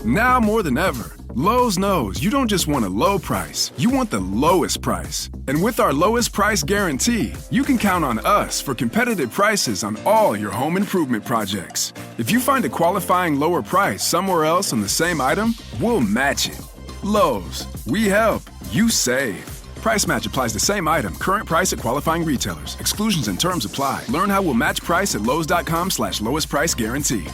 Now more than ever, Lowe's knows you don't just want a low price, you want the lowest price. And with our lowest price guarantee, you can count on us for competitive prices on all your home improvement projects. If you find a qualifying lower price somewhere else on the same item, we'll match it. Lowe's, we help, you save. Price match applies to same item, current price at qualifying retailers. Exclusions and terms apply. Learn how we'll match price at lowes.com/lowest price guarantee.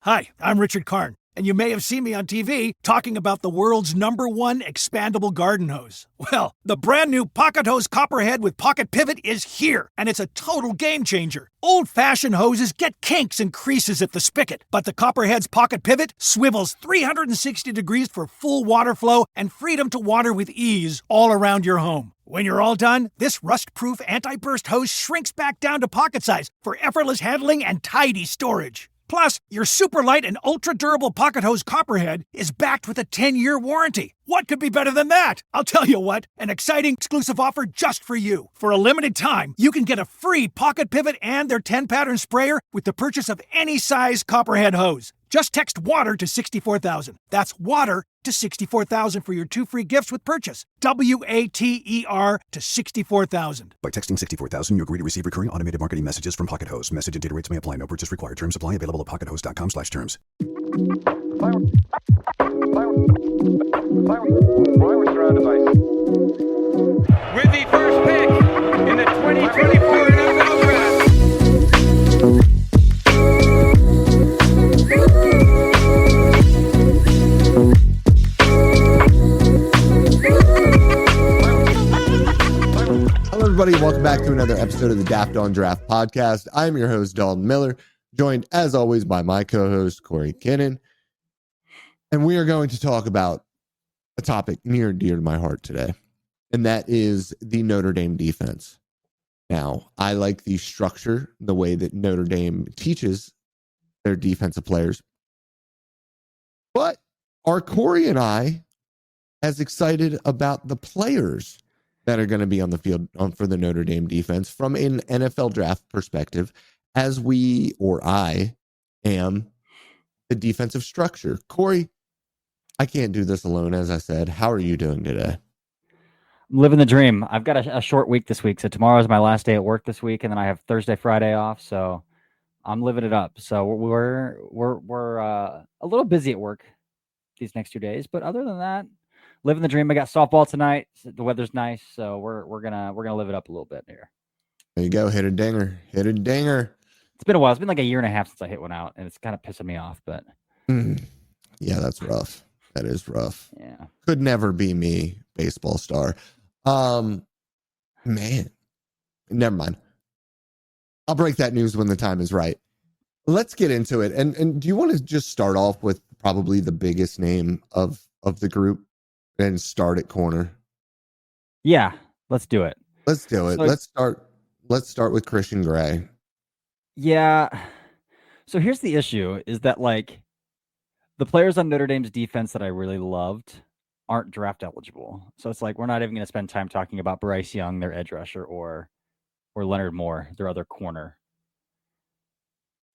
Hi, I'm Richard Karn, and you may have seen me on TV talking about the world's #1 expandable garden hose. Well, the brand new Pocket Hose Copperhead with Pocket Pivot is here, and it's a total game changer. Old-fashioned hoses get kinks and creases at the spigot, but the Copperhead's Pocket Pivot swivels 360 degrees for full water flow and freedom to water with ease all around your home. When you're all done, this rust-proof anti-burst hose shrinks back down to pocket size for effortless handling and tidy storage. Plus, your super light and ultra-durable Pocket Hose Copperhead is backed with a 10-year warranty. What could be better than that? I'll tell you what, an exciting exclusive offer just for you. For a limited time, you can get a free Pocket Pivot and their 10-pattern sprayer with the purchase of any size Copperhead hose. Just text WATER to 64,000. That's WATER to 64,000 for your 2 free gifts with purchase. WATER to 64,000. By texting 64,000, you agree to receive recurring automated marketing messages from Pocket Hose. Message and data rates may apply. No purchase required. Terms apply. Available at pockethose.com/terms. With the first pick in the 2024 NFL Draft. Hello, everybody. Welcome back to another episode of the Daft on Draft podcast. I'm your host, Dalton Miller, joined as always by my co-host, Corey Kinnan. And we are going to talk about a topic near and dear to my heart today, and that is the Notre Dame defense. Now, I like the structure, the way that Notre Dame teaches their defensive players. But are Corey and I as excited about the players that are going to be on the field for the Notre Dame defense from an NFL draft perspective as we, or I, am the defensive structure? Corey, I can't do this alone, as I said. How are you doing today? I'm living the dream. I've got a short week this week, so tomorrow is my last day at work this week, and then I have Thursday, Friday off. So I'm living it up. So we're a little busy at work these next 2 days, but other than that, living the dream. I got softball tonight. The weather's nice, so we're gonna live it up a little bit here. There you go. Hit a dinger. Hit a dinger. It's been a while. It's been like a year and a half since I hit one out, and it's kind of pissing me off. But yeah, that's rough. That is rough. Yeah, could never be me, baseball star. Man, never mind. I'll break that news when the time is right. Let's get into it. And do you want to just start off with probably the biggest name of the group and start at corner? Yeah, let's do it. Let's do it. So, let's start with Christian Gray. Yeah. So here's the issue is that like the players on Notre Dame's defense that I really loved aren't draft eligible. So it's like we're not even going to spend time talking about Bryce Young, their edge rusher, or Leonard Moore, their other corner.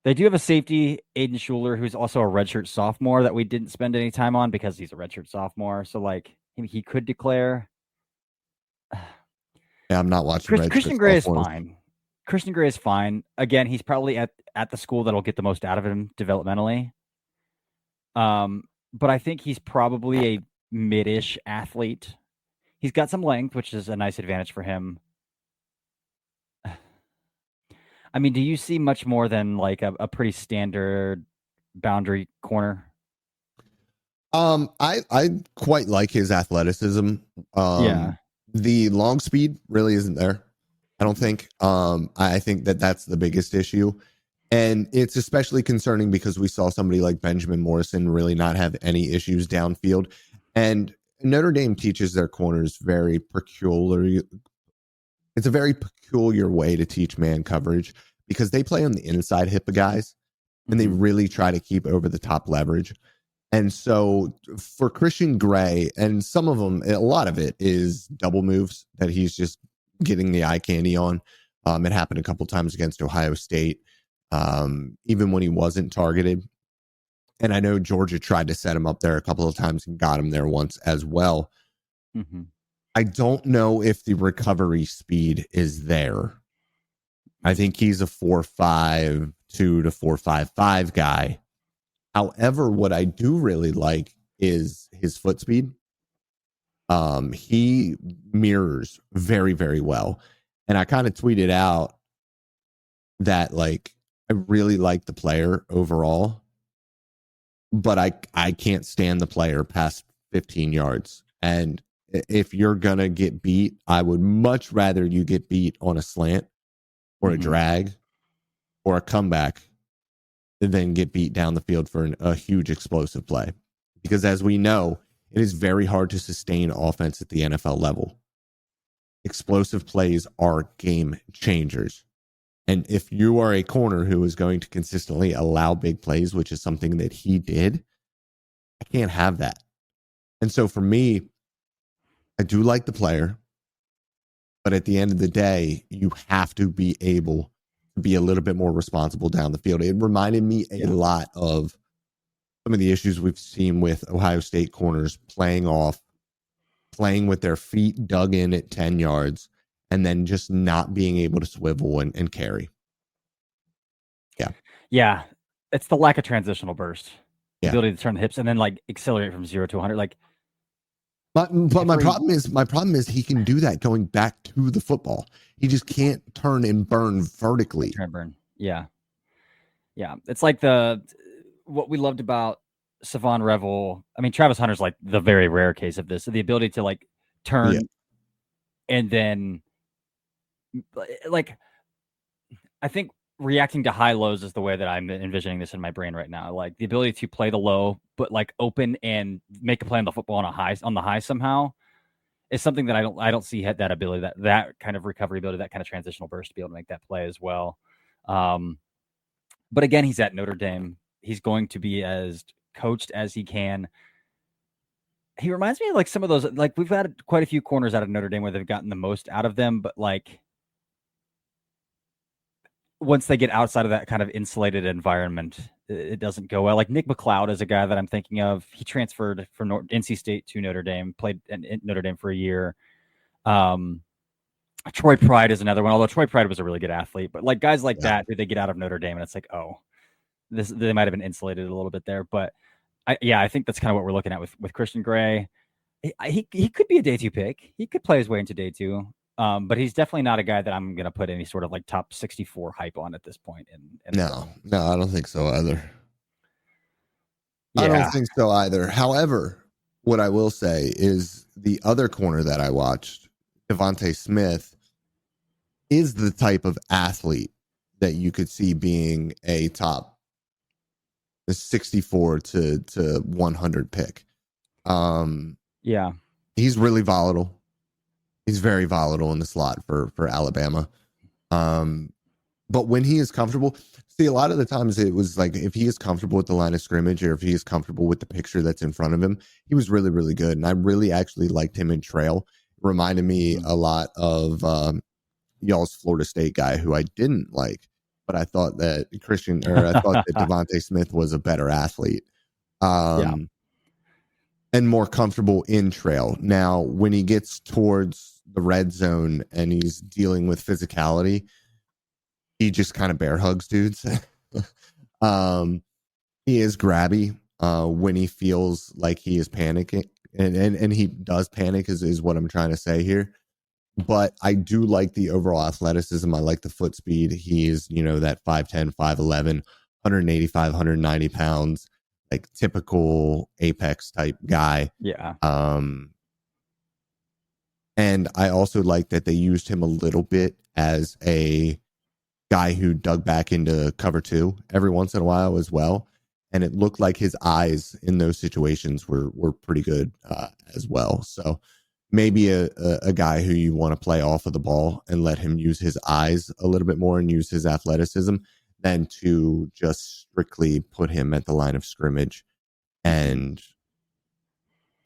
They do have a safety, Aiden Schuler, who's also a redshirt sophomore that we didn't spend any time on because he's a redshirt sophomore. So like he could declare. Yeah, I'm not watching. Christian Gray is fine. Christian Gray is fine. Again, he's probably at the school that'll get the most out of him developmentally. But I think he's probably a mid-ish athlete. He's got some length, which is a nice advantage for him. I mean, do you see much more than like a pretty standard boundary corner? I quite like his athleticism. Yeah. The long speed really isn't there, I don't think. I think that's the biggest issue. And it's especially concerning because we saw somebody like Benjamin Morrison really not have any issues downfield. And Notre Dame teaches their corners very peculiar. It's a very peculiar way to teach man coverage because they play on the inside hip of guys and they really try to keep over the top leverage. And so for Christian Gray, and some of them, a lot of it is double moves that he's just getting the eye candy on. It happened a couple times against Ohio State, even when he wasn't targeted. And I know Georgia tried to set him up there a couple of times and got him there once as well. Mm-hmm. I don't know if the recovery speed is there. I think he's a 4.52 to 4.55 guy. However, what I do really like is his foot speed. He mirrors very, very well. And I kind of tweeted out that like I really like the player overall, but I can't stand the player past 15 yards. And if you're going to get beat, I would much rather you get beat on a slant or a drag or a comeback than get beat down the field for a huge explosive play. Because as we know, it is very hard to sustain offense at the NFL level. Explosive plays are game changers. And if you are a corner who is going to consistently allow big plays, which is something that he did, I can't have that. And so for me, I do like the player, but at the end of the day, you have to be able to be a little bit more responsible down the field. It reminded me a lot of some of the issues we've seen with Ohio State corners playing with their feet dug in at 10 yards, and then just not being able to swivel and carry. Yeah. It's the lack of transitional burst. The Yeah. ability to turn the hips and then like accelerate from 0 to 100. Like, But my problem is he can do that going back to the football. He just can't turn and burn vertically. Turn and burn. Yeah. It's like what we loved about Savon Revel. I mean, Travis Hunter's like the very rare case of this. So the ability to like turn and then like, I think reacting to high lows is the way that I'm envisioning this in my brain right now. Like the ability to play the low, but like open and make a play on the football on the high somehow is something that I don't see that ability, that kind of recovery ability, that kind of transitional burst to be able to make that play as well. But again, he's at Notre Dame. He's going to be as coached as he can. He reminds me of like some of those, like we've had quite a few corners out of Notre Dame where they've gotten the most out of them, but like once they get outside of that kind of insulated environment, it doesn't go well. Like Nick McLeod is a guy that I'm thinking of. He transferred from NC State to Notre Dame, played in Notre Dame for a year. Troy Pride is another one, although Troy Pride was a really good athlete. But like guys like that, who they get out of Notre Dame, and it's like, oh, they might have been insulated a little bit there. But I think that's kind of what we're looking at with Christian Gray. He could be a day 2 pick. He could play his way into day 2. But he's definitely not a guy that I'm going to put any sort of like top 64 hype on at this point. No, I don't think so either. Yeah. I don't think so either. However, what I will say is the other corner that I watched, Devontae Smith, is the type of athlete that you could see being a top 64 to 100 pick. He's really volatile. He's very volatile in the slot for Alabama. But when he is comfortable, see, a lot of the times it was like if he is comfortable with the line of scrimmage or if he is comfortable with the picture that's in front of him, he was really, really good. And I really actually liked him in trail. It reminded me a lot of y'all's Florida State guy who I didn't like, but I thought that Devontae Smith was a better athlete. And more comfortable in trail. Now, when he gets towards the red zone and he's dealing with physicality, he just kind of bear hugs dudes. He is grabby when he feels like he is panicking, and he does panic is what I'm trying to say here. But I do like the overall athleticism. I like the foot speed. He's, that 5'10", 5'11", 185, 190 pounds, like typical Apex type guy. Yeah. And I also like that they used him a little bit as a guy who dug back into cover 2 every once in a while as well. And it looked like his eyes in those situations were pretty good as well. So maybe a guy who you want to play off of the ball and let him use his eyes a little bit more and use his athleticism than to just strictly put him at the line of scrimmage and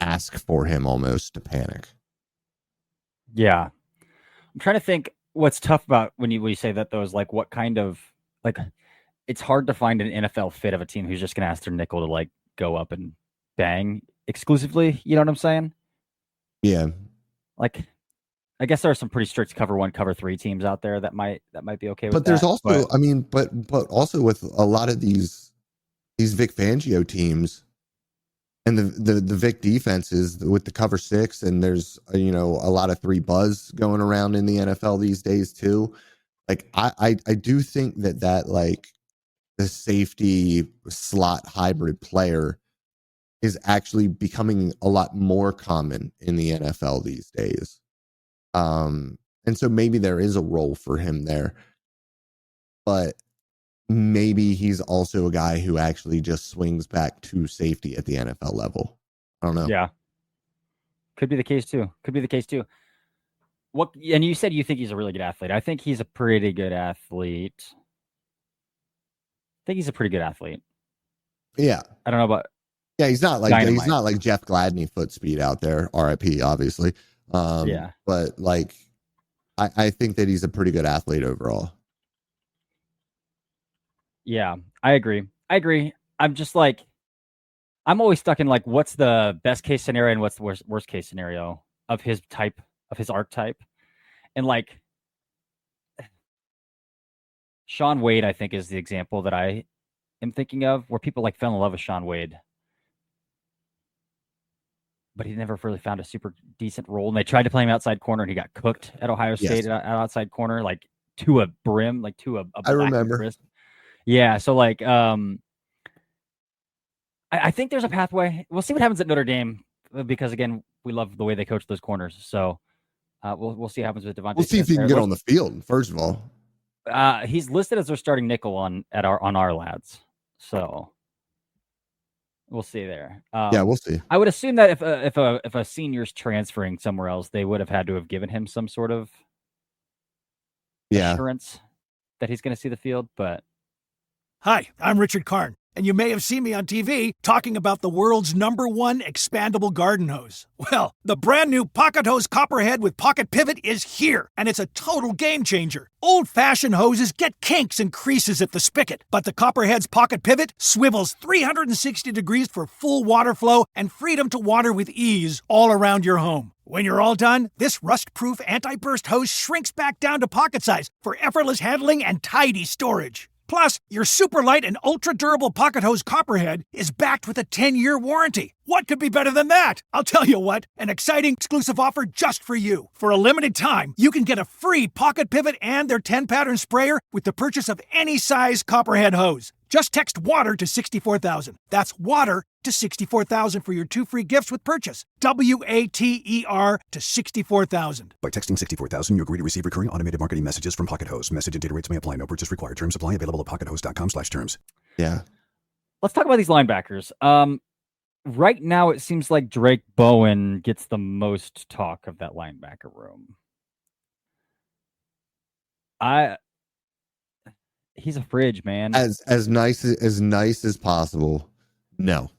ask for him almost to panic. Yeah. I'm trying to think what's tough about when you say that though is like what kind of like it's hard to find an NFL fit of a team who's just going to ask their nickel to like go up and bang exclusively. You know what I'm saying? Yeah. Like, I guess there are some pretty strict cover 1, cover 3 teams out there that might be okay with But there's that, also, I mean, but also with a lot of these Vic Fangio teams and the Vic defenses with the cover 6, and there's a lot of 3 buzz going around in the NFL these days too. Like I do think that like the safety slot hybrid player is actually becoming a lot more common in the NFL these days. And so maybe there is a role for him there, but maybe he's also a guy who actually just swings back to safety at the NFL level. I don't know. Yeah. Could be the case too. What? And you said you think he's a really good athlete. I think he's a pretty good athlete. Yeah. I don't know about. Yeah, he's not like Dynamite. Jeff Gladney foot speed out there. RIP, obviously. Yeah. But like, I think that he's a pretty good athlete overall. Yeah, I agree. I'm just like, I'm always stuck in like, what's the best case scenario and what's the worst case scenario of his type, of his archetype. And like, Sean Wade, I think, is the example that I am thinking of where people like fell in love with Sean Wade, but he never really found a super decent role. And they tried to play him outside corner, and he got cooked at Ohio State at outside corner, like to a brim, like to a I remember. Wrist. Yeah, so like, I think there's a pathway. We'll see what happens at Notre Dame, because again, we love the way they coach those corners. So we'll see what happens with Devontae. We'll see if he can get on the field. First of all, he's listed as their starting nickel on our lads. So we'll see there. Yeah, we'll see. I would assume that if a senior's transferring somewhere else, they would have had to have given him some sort of assurance that he's going to see the field. But hi, I'm Richard Karn, and you may have seen me on TV talking about the world's #1 expandable garden hose. Well, the brand new Pocket Hose Copperhead with Pocket Pivot is here, and it's a total game changer. Old-fashioned hoses get kinks and creases at the spigot, but the Copperhead's Pocket Pivot swivels 360 degrees for full water flow and freedom to water with ease all around your home. When you're all done, this rust-proof anti-burst hose shrinks back down to pocket size for effortless handling and tidy storage. Plus, your super light and ultra-durable Pocket Hose Copperhead is backed with a 10-year warranty. What could be better than that? I'll tell you what, an exciting exclusive offer just for you. For a limited time, you can get a free Pocket Pivot and their 10-pattern sprayer with the purchase of any size Copperhead hose. Just text WATER to 64,000. That's WATER to 64,000 for your 2 free gifts with purchase. WATER to 64,000. By texting 64,000, you agree to receive recurring automated marketing messages from Pocket Hose. Message and data rates may apply. No purchase required. Terms apply. Available at pockethose.com/terms. Yeah. Let's talk about these linebackers. Right now, it seems like Drake Bowen gets the most talk of that linebacker room. He's a fridge, man. As nice as possible. No.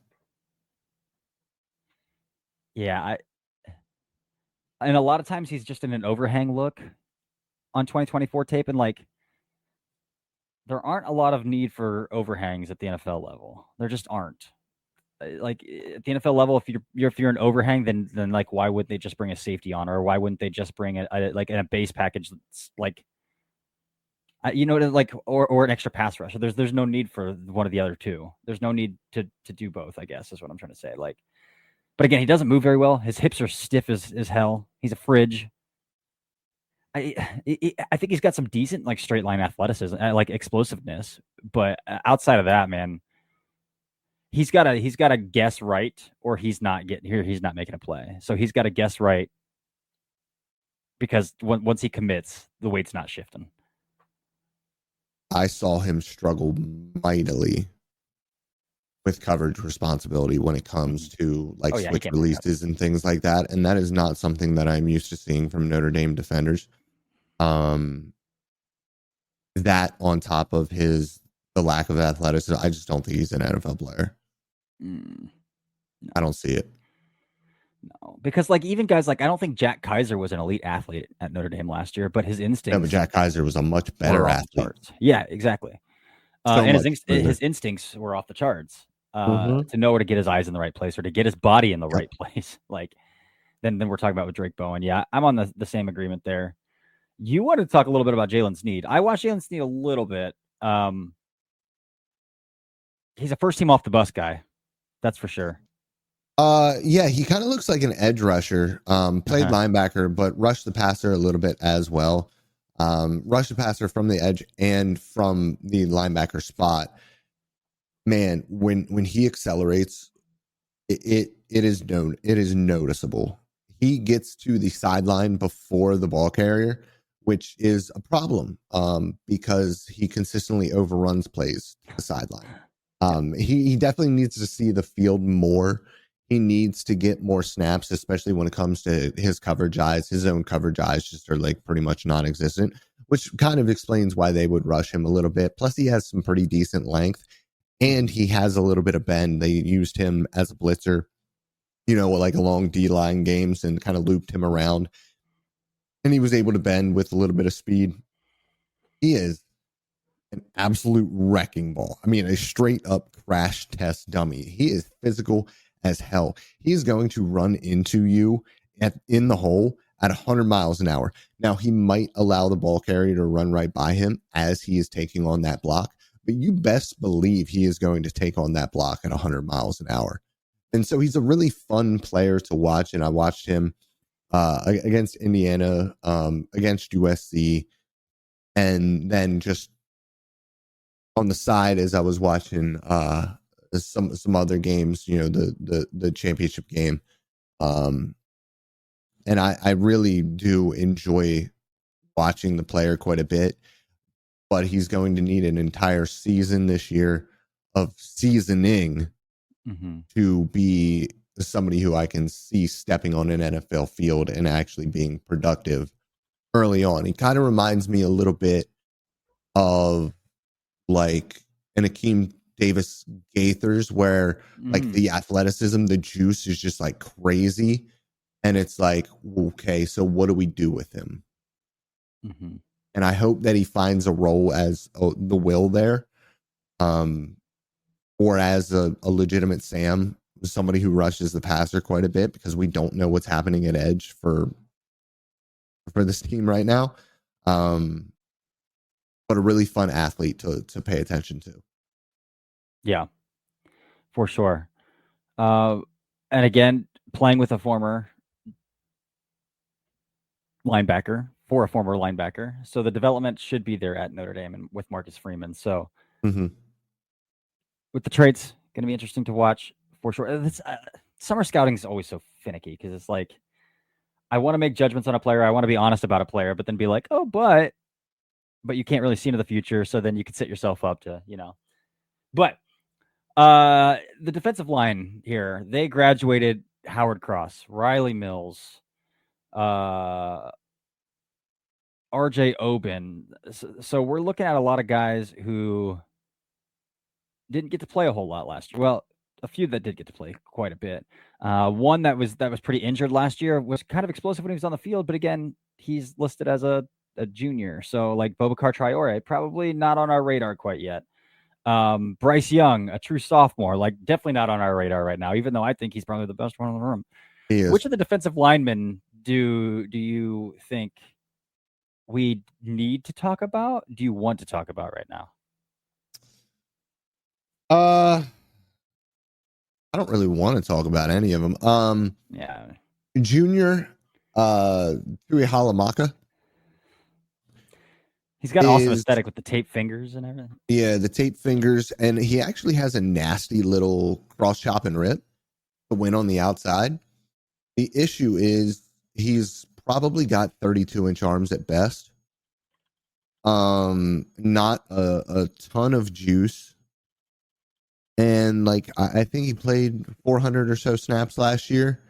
Yeah, and a lot of times he's just in an overhang look on 2024 tape, and like, there aren't a lot of need for overhangs at the NFL level. There just aren't. Like at the NFL level, if you're an overhang, then like, why wouldn't they just bring a safety on, or why wouldn't they just bring a base package that's like, like, or an extra pass rush? So there's no need for one of the other two. There's no need to do both, I guess, is what I'm trying to say. Like, but again, he doesn't move very well. His hips are stiff as hell. He's a fridge. I think he's got some decent like straight line athleticism, like explosiveness, but outside of that, man, he's got to guess right, or he's not making a play. So he's got to guess right, because once he commits, the weight's not shifting. I saw him struggle mightily with coverage responsibility when it comes to like switch releases and things like that. And that is not something that I'm used to seeing from Notre Dame defenders. That on top of the lack of athleticism, I just don't think he's an NFL player. No. I don't see it. No, because like even guys like, I don't think Jack Kaiser was an elite athlete at Notre Dame last year, but his instincts. Yeah, but Jack Kaiser was a much better athlete. Yeah, exactly. And his instincts were off the charts to know where to get his eyes in the right place or to get his body in the right place. Like, then we're talking about with Drake Bowen. Yeah, I'm on the same agreement there. You wanted to talk a little bit about Jalen Sneed. I watched Jalen Sneed a little bit. He's a first team off the bus guy. That's for sure. Yeah, he kind of looks like an edge rusher. Played linebacker, but rushed the passer a little bit as well. Rushed the passer from the edge and from the linebacker spot. Man, when he accelerates, it is noticeable. He gets to the sideline before the ball carrier, which is a problem because he consistently overruns plays to the sideline. He definitely needs to see the field more. He needs to get more snaps, especially when it comes to his coverage eyes. His own coverage eyes just are like pretty much non-existent, which kind of explains why they would rush him a little bit. Plus, he has some pretty decent length, and he has a little bit of bend. They used him as a blitzer, like along D-line games and kind of looped him around. And he was able to bend with a little bit of speed. He is an absolute wrecking ball. I mean, a straight up crash test dummy. He is physical as hell. He's going to run into you in the hole at 100 miles an hour. Now, he might allow the ball carrier to run right by him as he is taking on that block, but you best believe he is going to take on that block at 100 miles an hour. And so he's a really fun player to watch, and I watched him against Indiana, against USC, and then just on the side as I was watching some other games, the championship game. And I really do enjoy watching the player quite a bit, but he's going to need an entire season this year of seasoning to be somebody who I can see stepping on an NFL field and actually being productive early on. He kind of reminds me a little bit of like an Akeem Davis Gaithers, where like the athleticism, the juice is just like crazy. And it's like, okay, so what do we do with him? And I hope that he finds a role as the will there, or as a legitimate Sam, somebody who rushes the passer quite a bit, because we don't know what's happening at edge for this team right now. But a really fun athlete to pay attention to. Yeah, for sure. And again, playing with a former linebacker for a former linebacker. So the development should be there at Notre Dame and with Marcus Freeman. So with the traits, going to be interesting to watch for sure. Summer scouting is always so finicky because it's like, I want to make judgments on a player. I want to be honest about a player, but then be like, oh, but you can't really see into the future. So then you can set yourself up to, but the defensive line here, they graduated Howard Cross, Riley Mills, RJ Oben. So we're looking at a lot of guys who didn't get to play a whole lot last year. Well, a few that did get to play quite a bit. One that was pretty injured last year, was kind of explosive when he was on the field, but again, he's listed as a junior. So like Boubacar Traore, probably not on our radar quite yet. Bryce Young, a true sophomore, like definitely not on our radar right now, even though I think he's probably the best one in the room. Which of the defensive linemen do you think we need to talk about? Do you want to talk about right now? I don't really want to talk about any of them. Junior, Tui Halamaka. He's got an awesome aesthetic with the tape fingers and everything. Yeah, the tape fingers, and he actually has a nasty little cross chop and rip to win on the outside. The issue is he's probably got 32-inch arms at best. Not a ton of juice. And like I think he played 400 or so snaps last year.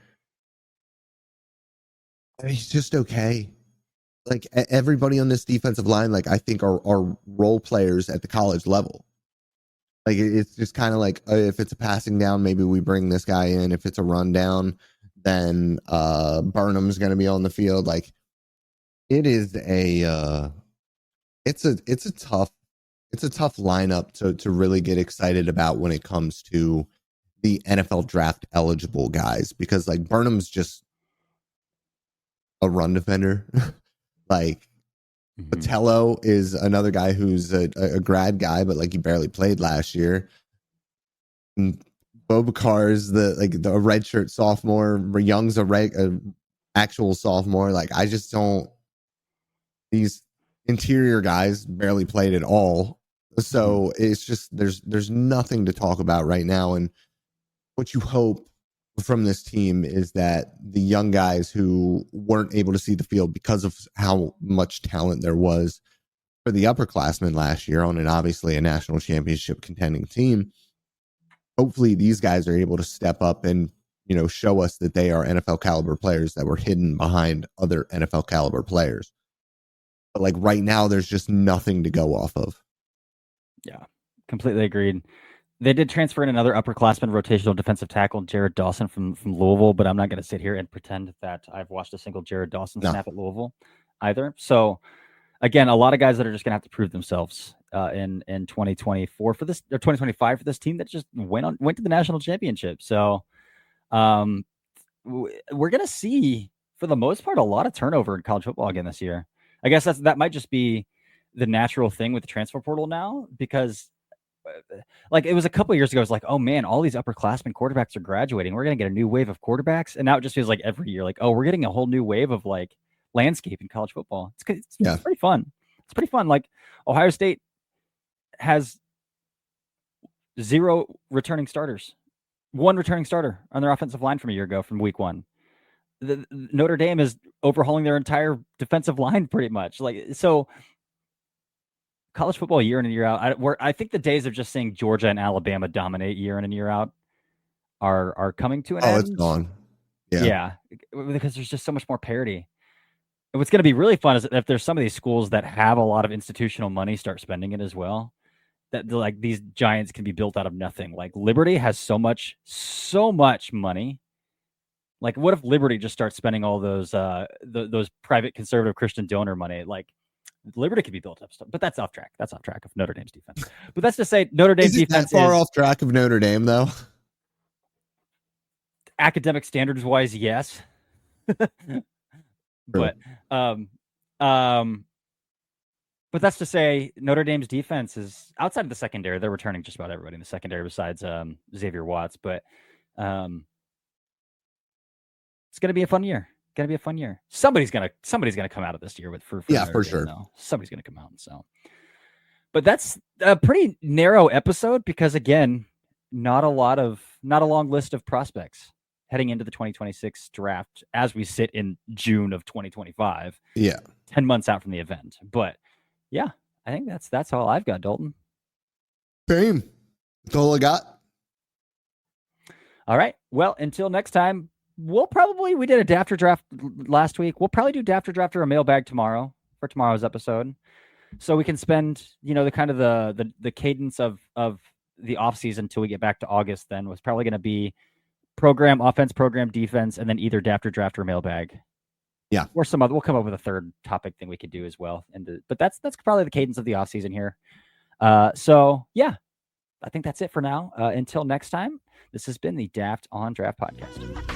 I mean, he's just okay. Like everybody on this defensive line, like I think are role players at the college level. Like it's just kind of like if it's a passing down, maybe we bring this guy in. If it's a run down, then Burnham's going to be on the field. Like it is it's a tough it's a tough lineup to really get excited about when it comes to the NFL draft eligible guys, because like Burnham's just a run defender. Like Patello is another guy who's a grad guy, but like he barely played last year. And Bobacar's the redshirt sophomore. Young's a actual sophomore. Like I just don't. These interior guys barely played at all, so it's just there's nothing to talk about right now. And what you hope from this team is that the young guys who weren't able to see the field because of how much talent there was for the upperclassmen last year on obviously a national championship contending team, hopefully these guys are able to step up and, show us that they are NFL caliber players that were hidden behind other NFL caliber players. But like right now, there's just nothing to go off of. Yeah, completely agreed. They did transfer in another upperclassman rotational defensive tackle, Jared Dawson from Louisville, but I'm not going to sit here and pretend that I've watched a single Jared Dawson snap at Louisville either. So again, a lot of guys that are just going to have to prove themselves in 2024 for this, or 2025 for this team that just went to the national championship. So we're going to see, for the most part, a lot of turnover in college football again this year. I guess that might just be the natural thing with the transfer portal now, because like it was a couple of years ago, it was like, oh man, all these upperclassmen quarterbacks are graduating. We're going to get a new wave of quarterbacks. And now it just feels like every year, like, oh, we're getting a whole new wave of like landscape in college football. It's pretty fun. It's pretty fun. Like Ohio State has 0 returning starters, 1 returning starter on their offensive line from a year ago from week 1. Notre Dame is overhauling their entire defensive line pretty much. Like, so college football year in and year out, I think the days of just seeing Georgia and Alabama dominate year in and year out are coming to an end. Oh, it's gone. Yeah, because there's just so much more parity. And what's going to be really fun is if there's some of these schools that have a lot of institutional money start spending it as well, that like these giants can be built out of nothing. Like Liberty has so much money. Like, what if Liberty just starts spending all those private conservative Christian donor money? Like, Liberty could be built up, but that's off track. That's off track of Notre Dame's defense. But that's to say, Notre Dame's defense is far off track of Notre Dame, though. Academic standards wise, yes. But that's to say, Notre Dame's defense is outside of the secondary. They're returning just about everybody in the secondary besides Xavier Watts, but. It's going to be a fun year. Somebody's going to come out of this year for sure. Though. Somebody's going to come out. So, but that's a pretty narrow episode because again, not a long list of prospects heading into the 2026 draft as we sit in June of 2025. Yeah. 10 months out from the event. But yeah, I think that's all I've got, Dalton. Same. That's all I got. All right. Well, until next time, we did a Dafter draft last week. We'll probably do Dafter draft or a mailbag tomorrow for tomorrow's episode. So we can spend, the kind of the cadence of the off season until we get back to August then was probably going to be program offense, program defense, and then either Dafter draft or mailbag. Yeah. Or some other, we'll come up with a third topic thing we could do as well. But that's probably the cadence of the off season here. So yeah, I think that's it for now. Until next time, this has been the Daft on Draft podcast.